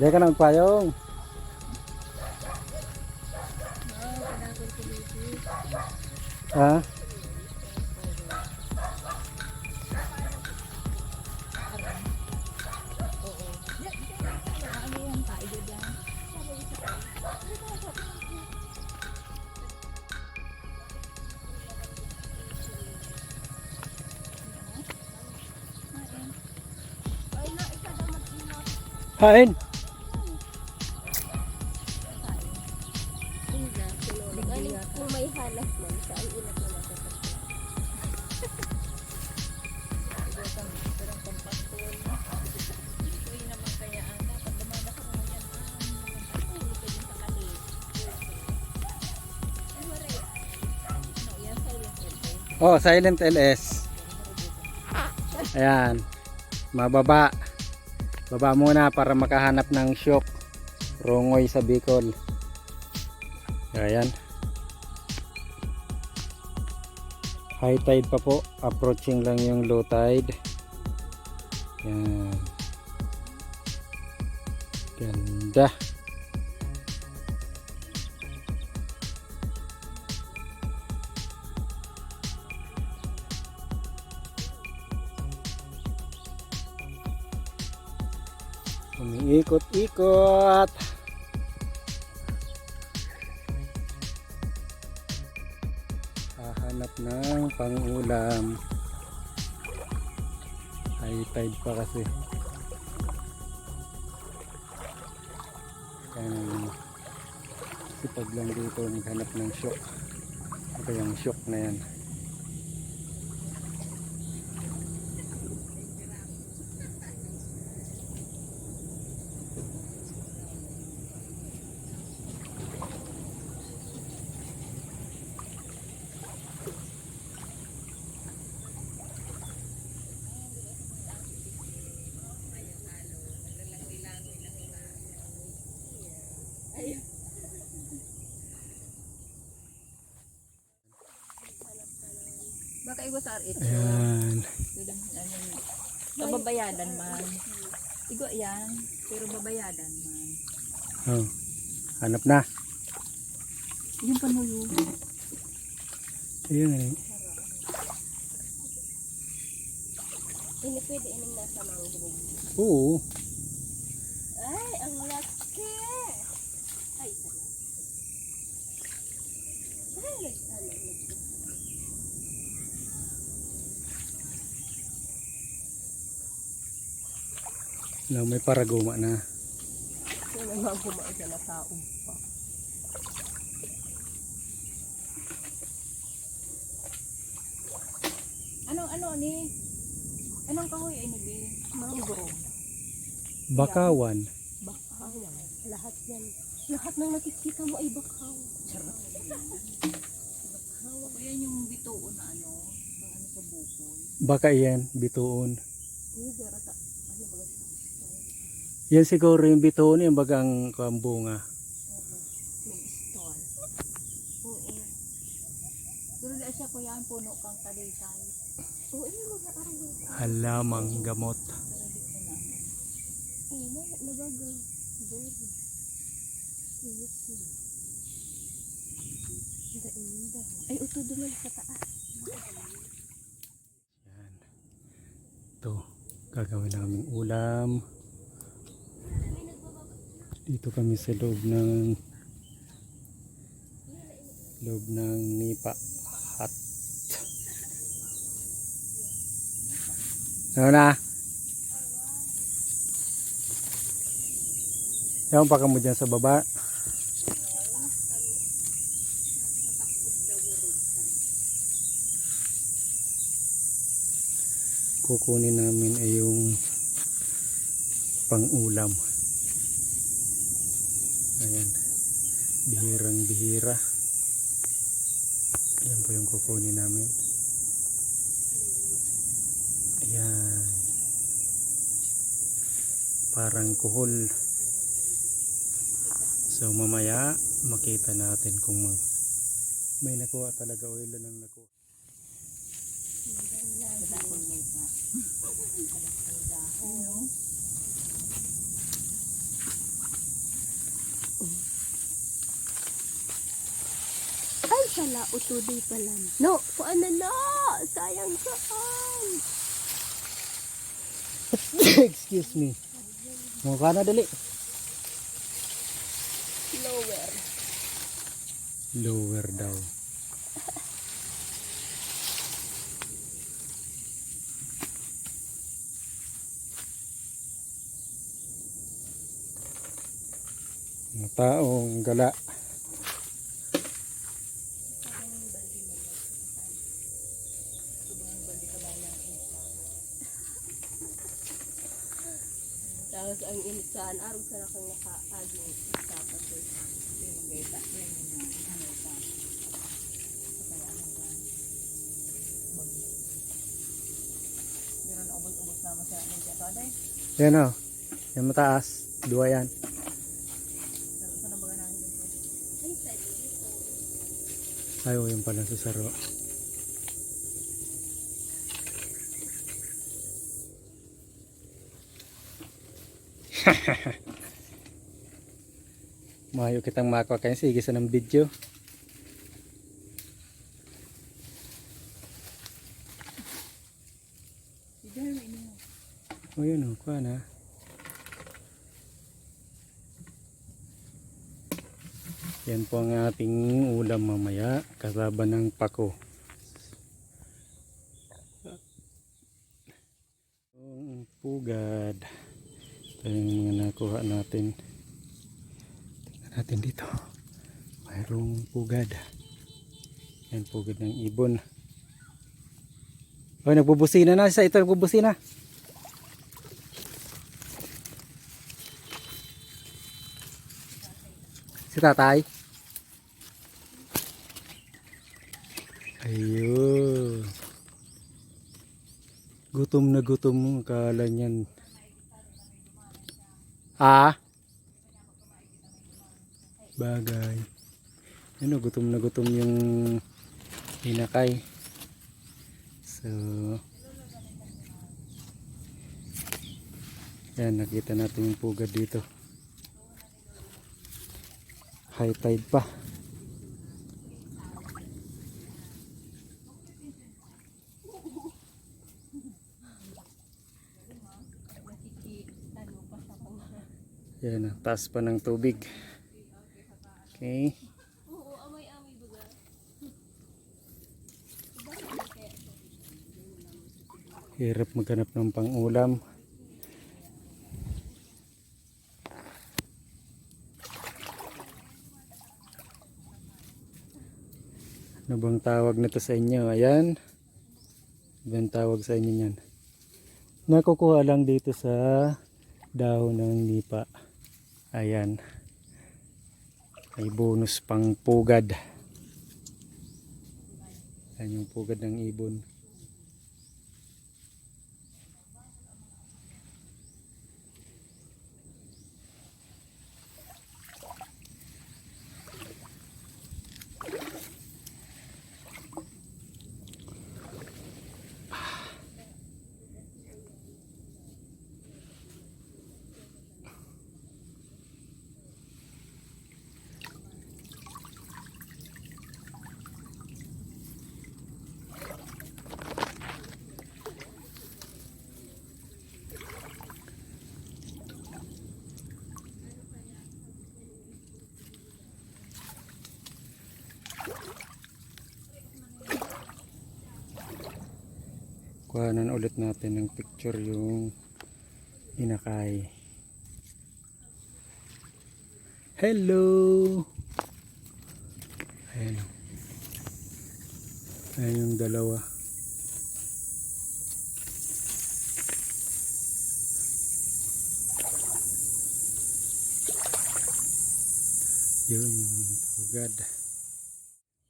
Di ka na magpayong. Ha? Kain. Kung may halas man, saan ilat na matapos. Oh, silent LS. Ayan. Mababa. Baba muna para makahanap ng shock. Rongoy sa Bicol. Ayan. High tide pa po. Approaching lang yung low tide. Ayan. Ganda. Umiikot-ikot. Hahanap ng pang-ulam. High tide pa kasi. Kaya sipag lang dito naghanap ng shock. Ito yung shock na yan. Baka iwas RH. Ayan. Babayadan man. Igo yan, pero babayadan man. Oh. Hanap na. Yung panuyo. Ayun eh. Hindi pwede ining nasa mangrove. Oo. Ay, ang laki! Ay, sana. Ay, sana. No, may paraguma na. Yung mga gumaan siya na taong pa. Ano ni? Anong kahoy ay nibi? Mangrove. Bakawan. Bakawan. Lahat yan. Lahat ng nakikita mo ay bakawan. Charot. Bakawan. Yan yung bituon na ano sa bukol. Baka yan, bituon. Hindi, garata. Ano ba? Yan siguro yung bituon, yung bagang kambunga. May stall. Oo. Pero dahil siya ko yan, puno kang talisay. Oo, mag-aarang. Halamang gamot. Oo, nabaga. Very. Yes. Inda. Ay, uto dumal sa taas. Yan. Ito, gagawin namin ulam. Dito kami sa loob ng nipa hut. Ano na? Ewan pa ka mo dyan sa baba. Kukunin namin ay yung pang-ulam. Ayan. Bihirang bihira. Ayan po yung kukunin namin. Ayan. Parang kuhol. So mamaya makita natin kung may nakuha talaga o ilan ang nakuha. sala o today pa lang. No, kuan na na. Sayang saan. Excuse me. Mukha na dali. Lower. Lower daw. Mga taong gala. Tapos ang init saan, araw sa nakang nakaaging isapat doon. Yung gaita, yan yung ano ita. Kaya anong gan. Meron na ubos-ubos naman sa amin siya kada eh. Yan o. Yan mataas. Dua yan. Saan ang baga namin dito? Ay, sa dito. Ayaw yung pala sa saro. Mayo kitang makakuha kayo. Sige sa ng video. O yun o. Kuha na. Yan po ang ating ulam mamaya. Kasaba ng pako. Ang pugad. Ito yung mga nakuha natin. Tingnan natin dito. Mayroong pugad. Yan pugad ng ibon. Oh, nagbubusina na siya. Ito nagbubusina. Si tatay. Ayun. Gutom na gutom mo. Kala niyan. Bagay. Ano, gutom na gutom yung hinakay. So, yan, nakita natin yung pugad dito. High tide pa. Yan, taas pa ng tubig. Okay. Oo, amay-amay baga. Hirap maghanap ng pang-ulam. Ano bang tawag nito sa inyo? Ayan. Ano bang tawag sa inyo yan? Nakukuha lang dito sa dahon ng nipa. Ayan. May bonus pang pugad. Ayan yung pugad ng ibon. Kuhanan ulit natin ng picture yung inakay. Hello! Ayan. Ayan yung dalawa. Yun yung pugad.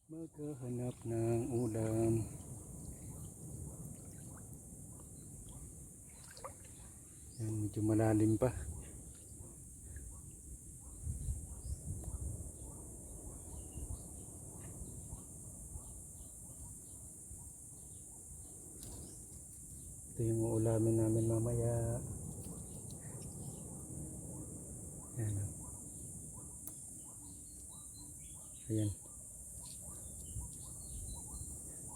Maghahanap ng ulam. Yan, medyo malalim pa. Ito yung uulamin namin mamaya. Ayan. Ayan.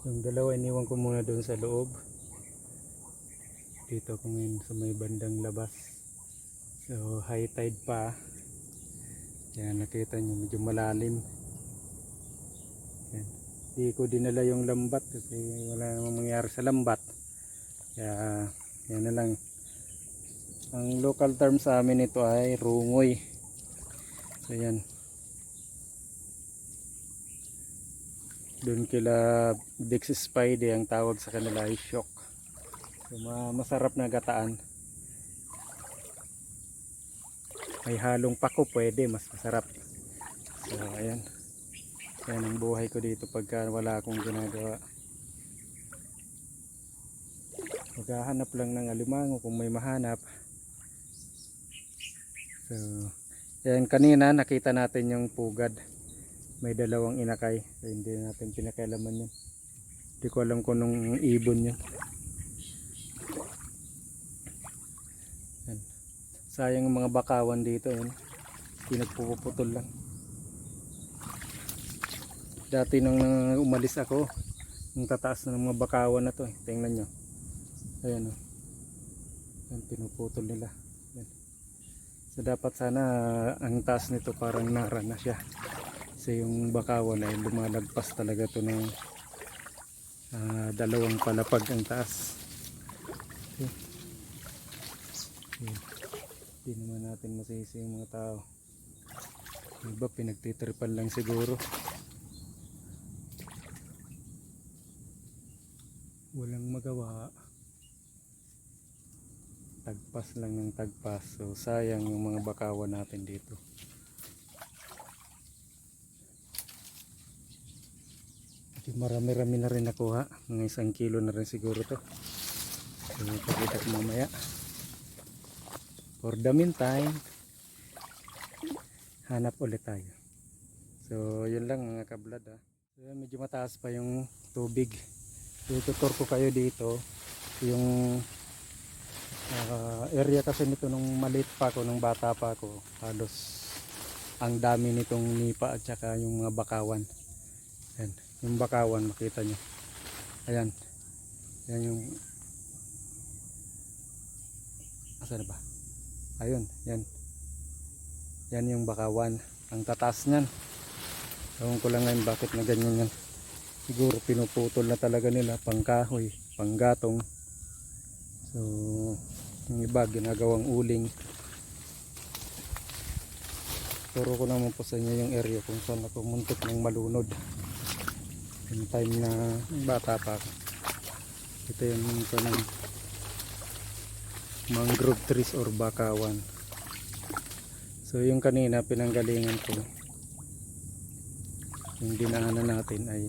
Yung dalawa iniwan ko muna doon sa loob. Dito ko ngayon sa may bandang labas. So high tide pa. Yan, nakita nyo medyo malalim. Yan. Di ko dinala yung lambat kasi wala namang mangyari sa lambat. Kaya yan na lang. Ang local term sa amin ito ay rungoy. So yan. Doon kila Dex Spidey ang tawag sa kanila ay shock. So masarap na gataan. May halong pako pwede, mas masarap. So ayan. Yan ang buhay ko dito pagka wala akong ginagawa. Maghahanap lang ng alimango kung may mahanap. So yan, kanina nakita natin yung pugad. May dalawang inakay. So hindi natin pinakailaman yun. Hindi ko alam kung nung ibon yun. Yan. Sayang yung mga bakawan dito. Yan. Pinagpuputol lang. Dati nung umalis ako, nung tataas na ng mga bakawan na to. Tingnan nyo. Ayan o. Yan, pinuputol nila. Yan. So dapat sana ang taas nito parang nara na siya. Kasi yung bakawan ay lumalagpas talaga to ng dalawang palapag ang taas. Okay. Hindi naman natin masisi yung mga tao. Yung iba pinagtitripan lang siguro. Walang magawa. Tagpas lang ng tagpas. So sayang yung mga bakawan natin dito. Marami-rami na rin nakuha. Mga 1 kilo na rin siguro to. So pakita ko mamaya. For the meantime, hanap ulit tayo. So yun lang mga kablad ha. So, medyo mataas pa yung tubig. So tutor ko kayo dito. Yung area kasi nito nung maliit pa ako, nung bata pa ako, halos ang dami nitong nipa at saka yung mga bakawan. Yan. Yung bakawan makita nyo. Ayan. Yan yung asa na ba? Ayun. Yan. Yan yung bakawan. Ang tataas nyan. Ewan ko lang ngayon bakit na ganyan yan. Siguro pinuputol na talaga nila. Pangkahoy. Panggatong. So yung iba ginagawang uling. Turo ko naman po sa inyo yung area kung saan ako muntik ng malunod. Yung time na bata pa ako. Ito yung kanang mangrove trees or bakawan. So yung kanina pinanggalingan ko, yung dinaanan natin ay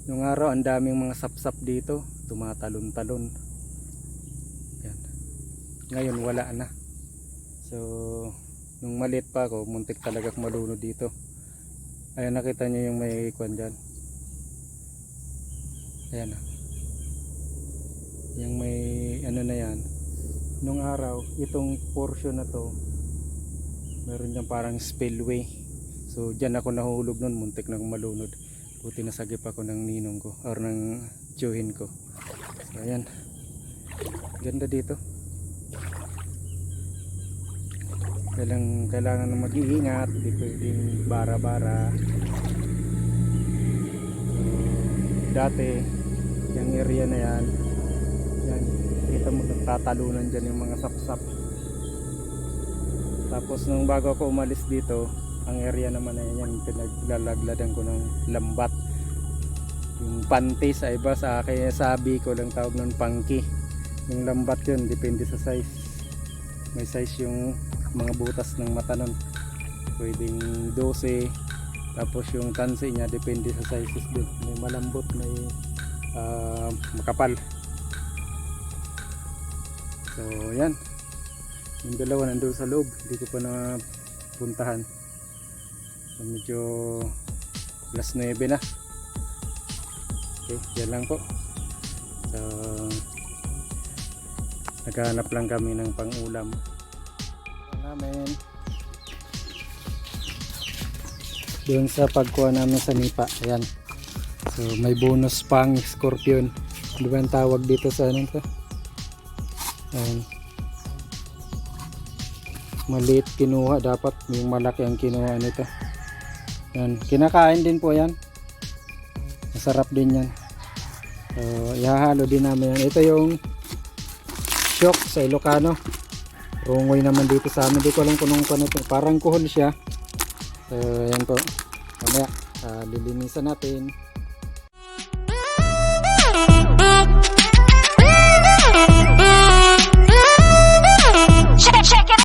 nung araw ang daming mga sapsap dito, tumatalon-talon. Yan. Ngayon wala na. So nung maliit pa ako, muntik talaga malunod dito. Ayan, nakita nyo yung may kwan dyan. Ayan na. Yung may ano na yan. Nung araw, itong portion na to, meron dyan parang spillway. So dyan ako nahulog nun, muntik na malunod. Buti nasagip ako ng ninong ko or ng tiyuhin ko. So ayan. Ganda dito. Kailangan na mag-iingat, hindi pwedeng bara-bara. So, dati yung area na yan, kita mo nagtatalunan dyan yung mga sapsap. Tapos nung bago ako umalis dito, ang area naman na yan, pinaglalagladan ko ng lambat. Yung panty sa iba, sa akin sabi ko lang tawag ng pangki. Yung lambat yun, depende sa size. May size yung mga butas ng mata nun, pwedeng 12. Tapos yung tansi nya depende sa sizes din, may malambot, may makapal. So yan, yung dalawa nandun sa loob, hindi ko pa napuntahan. So medyo alas 9 na. Okay, yan lang po. So naghahanap lang kami ng pang-ulam namin. Doon sa pagkuha namin sa nipa. Ayan. So may bonus pang scorpion. Di ba ang tawag dito sa ano to? Ayan. Maliit kinuha, dapat yung malaki ang kinuha nito. Yan, kinakain din po yan. Masarap din yan. So, ihahalo din namin yan. Ito yung shock sa Ilocano. Rungoy naman dito sa amin. Di ko alam kung anong ano to. Parang kuhol siya. So, yan po. Mamaya, lilinisan natin.